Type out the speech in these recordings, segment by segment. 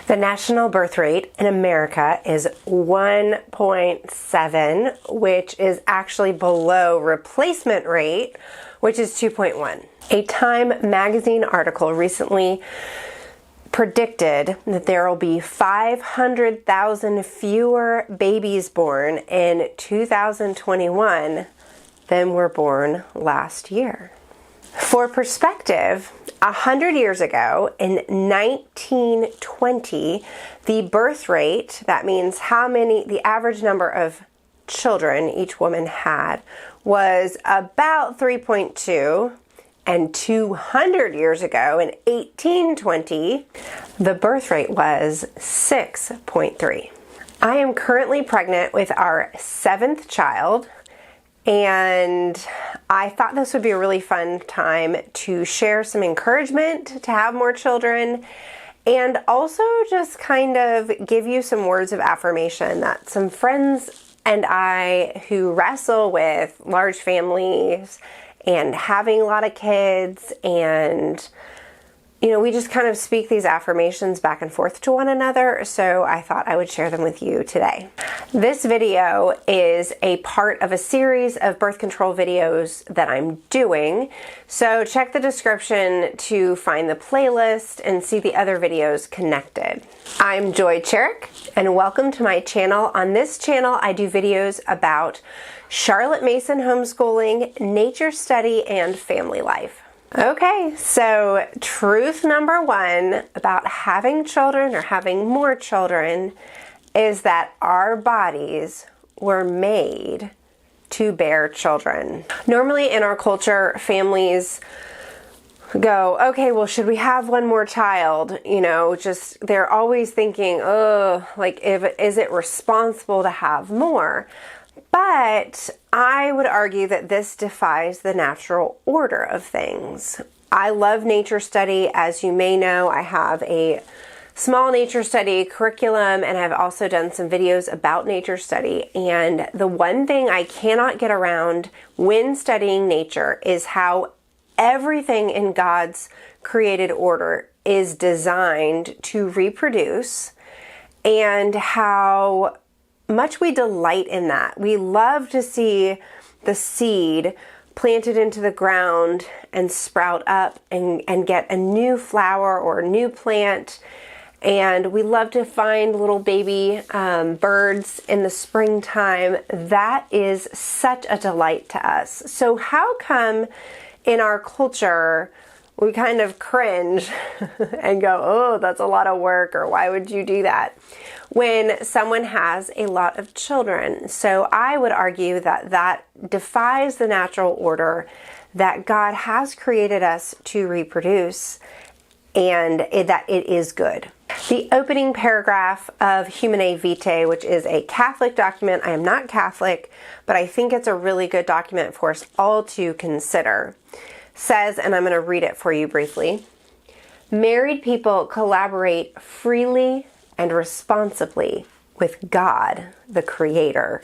The national birth rate in America is 1.7, which is actually below replacement rate, which is 2.1. A Time magazine article recently predicted that there will be 500,000 fewer babies born in 2021 than were born last year. For perspective, 100 years ago, in 1920, the birth rate, that means the average number of children each woman had, was about 3.2. And 200 years ago, in 1820, the birth rate was 6.3. I am currently pregnant with our 7th child, and I thought this would be a really fun time to share some encouragement to have more children, and also just kind of give you some words of affirmation that some friends and I who wrestle with large families and having a lot of kids, and we just kind of speak these affirmations back and forth to one another, so I thought I would share them with you today. This video is a part of a series of birth control videos that I'm doing, so check the description to find the playlist and see the other videos connected. I'm Cherrick, and welcome to my channel. On this channel, I do videos about Charlotte Mason homeschooling, nature study, and family life. Okay, so truth number one about having children or having more children is that our bodies were made to bear children. Normally in our culture, families go, okay, well, should we have one more child? They're always thinking, is it responsible to have more? But I would argue that this defies the natural order of things. I love nature study. As you may know, I have a small nature study curriculum, and I've also done some videos about nature study. And the one thing I cannot get around when studying nature is how everything in God's created order is designed to reproduce, and how much we delight in that. We love to see the seed planted into the ground and sprout up and get a new flower or a new plant. And we love to find little baby birds in the springtime. That is such a delight to us. So how come in our culture we kind of cringe and go, oh, that's a lot of work, or why would you do that, when someone has a lot of children? So I would argue that that defies the natural order, that God has created us to reproduce, and that it is good. The opening paragraph of Humane Vitae, which is a Catholic document — I am not Catholic, but I think it's a really good document for us all to consider — says, and I'm going to read it for you briefly: married people collaborate freely and responsibly with God, the Creator,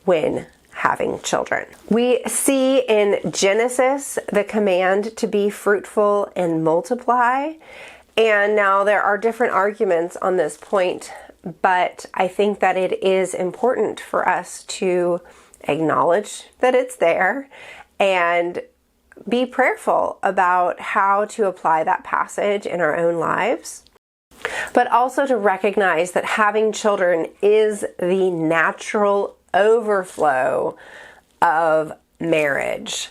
when having children. We see in Genesis the command to be fruitful and multiply. And now there are different arguments on this point, but I think that it is important for us to acknowledge that it's there and be prayerful about how to apply that passage in our own lives, but also to recognize that having children is the natural overflow of marriage.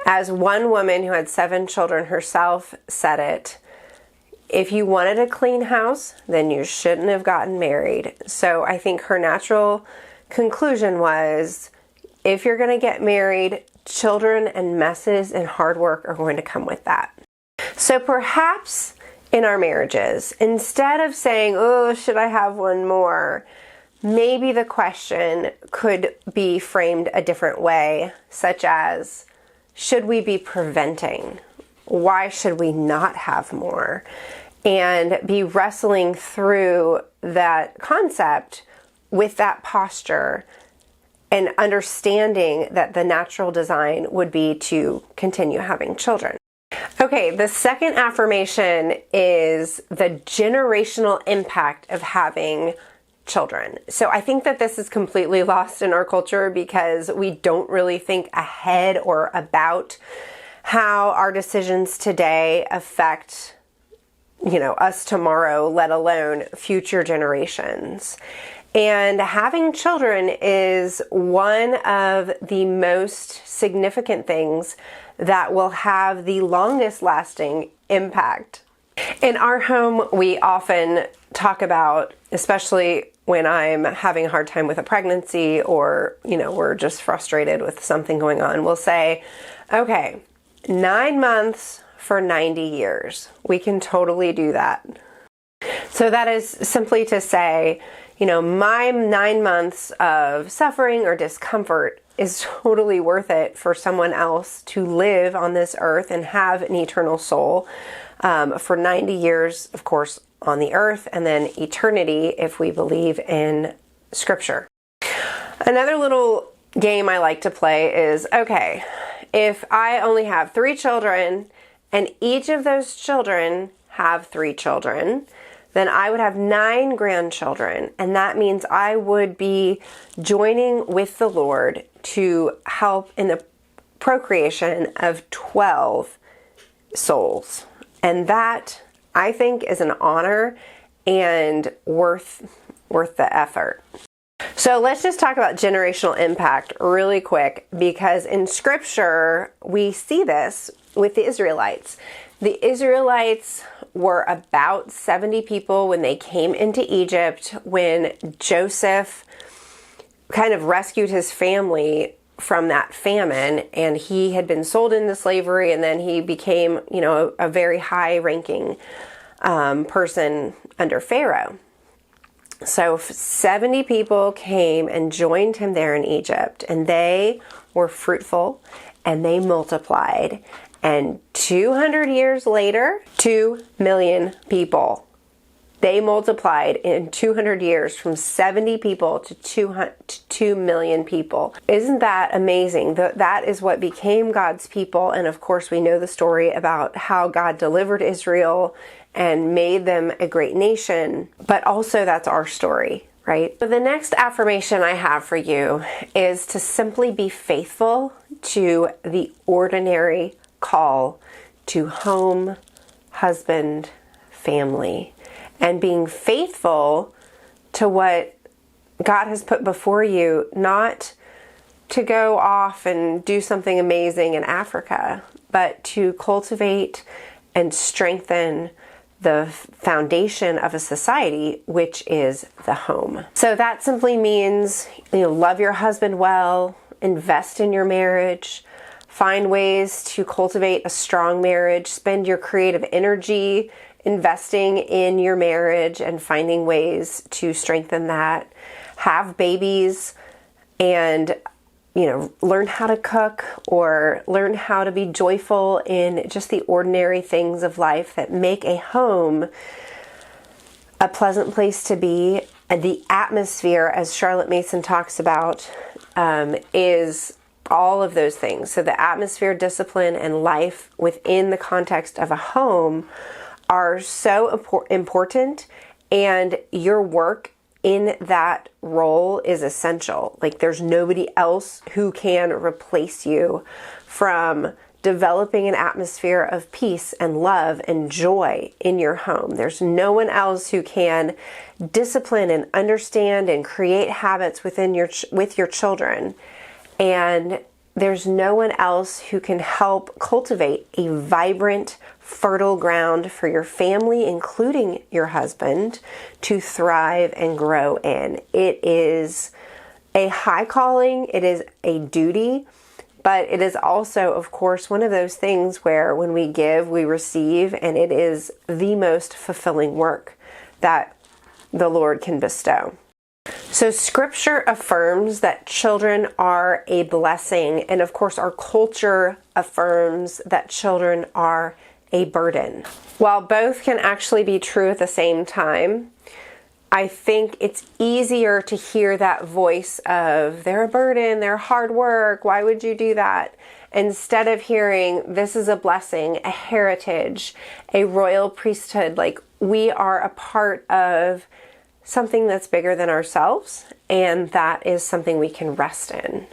As one woman who had 7 children herself said it, if you wanted a clean house, then you shouldn't have gotten married. So I think her natural conclusion was, if you're going to get married, children and messes and hard work are going to come with that. So perhaps in our marriages, instead of saying, oh, should I have one more, maybe the question could be framed a different way, such as, should we be preventing? Why should we not have more? And be wrestling through that concept with that posture, and understanding that the natural design would be to continue having children. Okay, the second affirmation is the generational impact of having children. So I think that this is completely lost in our culture because we don't really think ahead or about how our decisions today affect, us tomorrow, let alone future generations. And having children is one of the most significant things that will have the longest lasting impact. In our home, we often talk about, especially when I'm having a hard time with a pregnancy or, we're just frustrated with something going on, we'll say, okay, 9 months for 90 years. We can totally do that. So that is simply to say, my 9 months of suffering or discomfort is totally worth it for someone else to live on this earth and have an eternal soul for 90 years, of course, on the earth, and then eternity if we believe in Scripture. Another little game I like to play is, okay, if I only have 3 children and each of those children have 3 children, then I would have 9 grandchildren, and that means I would be joining with the Lord to help in the procreation of 12 souls. And that, I think, is an honor and worth the effort. So let's just talk about generational impact really quick, because in Scripture, we see this with the Israelites. The Israelites were about 70 people when they came into Egypt, when Joseph kind of rescued his family from that famine, and he had been sold into slavery, and then he became, a very high-ranking person under Pharaoh. So 70 people came and joined him there in Egypt, and they were fruitful, and they multiplied. And 200 years later, 2 million people. They multiplied in 200 years from 70 people to 2 million people. Isn't that amazing? That is what became God's people. And of course, we know the story about how God delivered Israel and made them a great nation. But also that's our story, right? So the next affirmation I have for you is to simply be faithful to the ordinary call to home, husband, family, and being faithful to what God has put before you, not to go off and do something amazing in Africa, but to cultivate and strengthen the foundation of a society, which is the home. So that simply means, love your husband well, invest in your marriage, find ways to cultivate a strong marriage, spend your creative energy investing in your marriage and finding ways to strengthen that. Have babies and, learn how to cook or learn how to be joyful in just the ordinary things of life that make a home a pleasant place to be. And the atmosphere, as Charlotte Mason talks about, is all of those things. So the atmosphere, discipline, and life within the context of a home are so important, and your work in that role is essential. Like, there's nobody else who can replace you from developing an atmosphere of peace and love and joy in your home. There's no one else who can discipline and understand and create habits with your children. And there's no one else who can help cultivate a vibrant, fertile ground for your family, including your husband, to thrive and grow in. It is a high calling, it is a duty, but it is also, of course, one of those things where when we give, we receive, and it is the most fulfilling work that the Lord can bestow. So Scripture affirms that children are a blessing, and of course our culture affirms that children are a burden. While both can actually be true at the same time, I think it's easier to hear that voice of, they're a burden, they're hard work, why would you do that? instead of hearing this is a blessing, a heritage, a royal priesthood, like we are a part of something that's bigger than ourselves, and that is something we can rest in.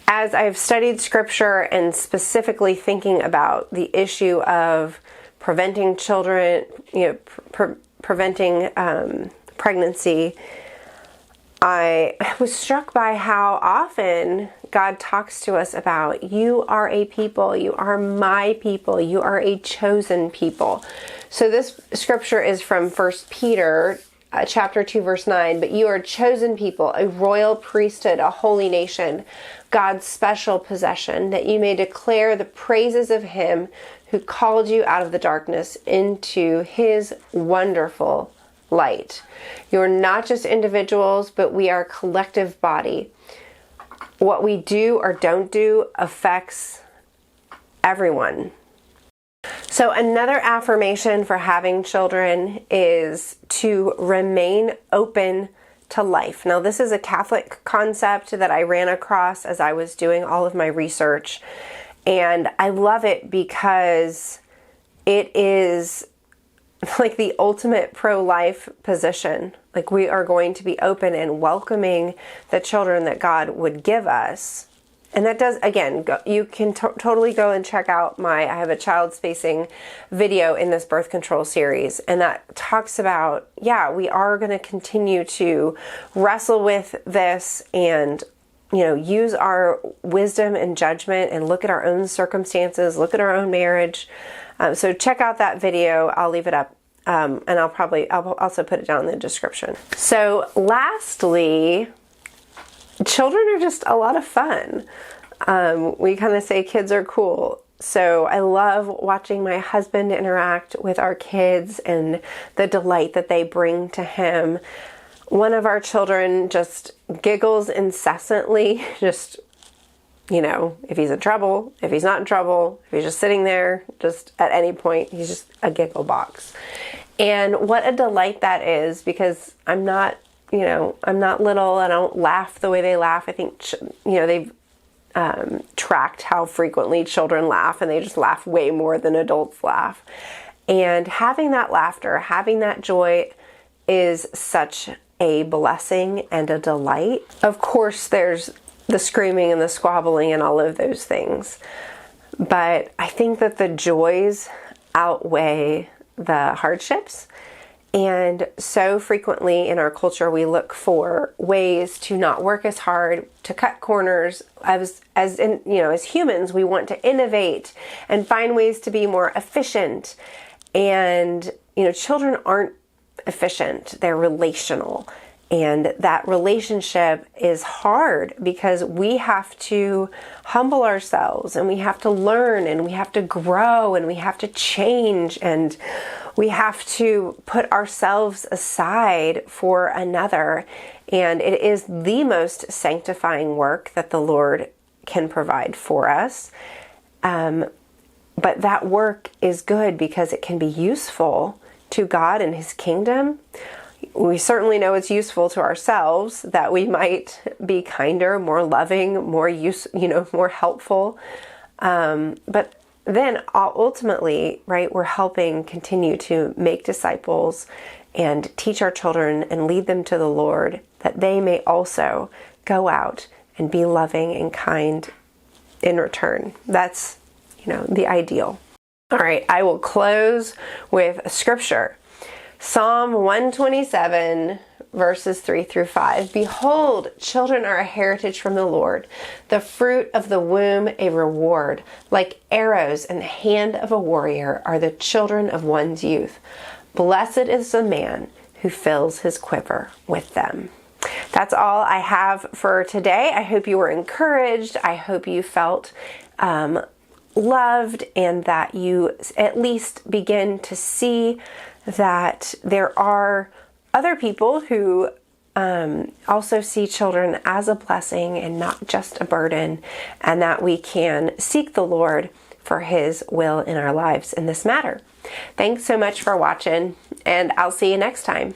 As I've studied scripture and specifically thinking about the issue of preventing children, preventing pregnancy, I was struck by how often God talks to us about, you are a people, you are my people, you are a chosen people. So this scripture is from 1 Peter chapter 2, verse 9, but you are a chosen people, a royal priesthood, a holy nation, God's special possession, that you may declare the praises of him who called you out of the darkness into his wonderful light. You're not just individuals, but we are a collective body. What we do or don't do affects everyone. So another affirmation for having children is to remain open to life. Now, this is a Catholic concept that I ran across as I was doing all of my research, and I love it because it is like the ultimate pro-life position. Like, we are going to be open and welcoming the children that God would give us. And that does, again, you can totally go and check out I have a child spacing video in this birth control series. And that talks about, we are going to continue to wrestle with this and, use our wisdom and judgment and look at our own circumstances, look at our own marriage. So check out that video. I'll leave it up. And I'll also put it down in the description. So lastly, children are just a lot of fun. We kind of say kids are cool. So I love watching my husband interact with our kids and the delight that they bring to him. One of our children just giggles incessantly, just, if he's in trouble, if he's not in trouble, if he's just sitting there, just at any point, he's just a giggle box. And what a delight that is, because I'm not little. I don't laugh the way they laugh. I think, they've tracked how frequently children laugh, and they just laugh way more than adults laugh. And having that laughter, having that joy is such a blessing and a delight. Of course, there's the screaming and the squabbling and all of those things. But I think that the joys outweigh the hardships. And so frequently in our culture, we look for ways to not work as hard, to cut corners. As humans, we want to innovate and find ways to be more efficient. And, children aren't efficient. They're relational. And that relationship is hard because we have to humble ourselves, and we have to learn, and we have to grow, and we have to change, and we have to put ourselves aside for another. And it is the most sanctifying work that the Lord can provide for us. But that work is good because it can be useful to God and his kingdom. We certainly know it's useful to ourselves, that we might be kinder, more loving, more more helpful. But then ultimately, right, we're helping continue to make disciples and teach our children and lead them to the Lord, that they may also go out and be loving and kind in return. That's, the ideal. All right, I will close with a scripture. Psalm 127, verses 3-5. Behold, children are a heritage from the Lord, the fruit of the womb a reward. Like arrows in the hand of a warrior are the children of one's youth. Blessed is the man who fills his quiver with them. That's all I have for today. I hope you were encouraged. I hope you felt loved, and that you at least begin to see that there are other people who also see children as a blessing and not just a burden, and that we can seek the Lord for his will in our lives in this matter. Thanks so much for watching, and I'll see you next time.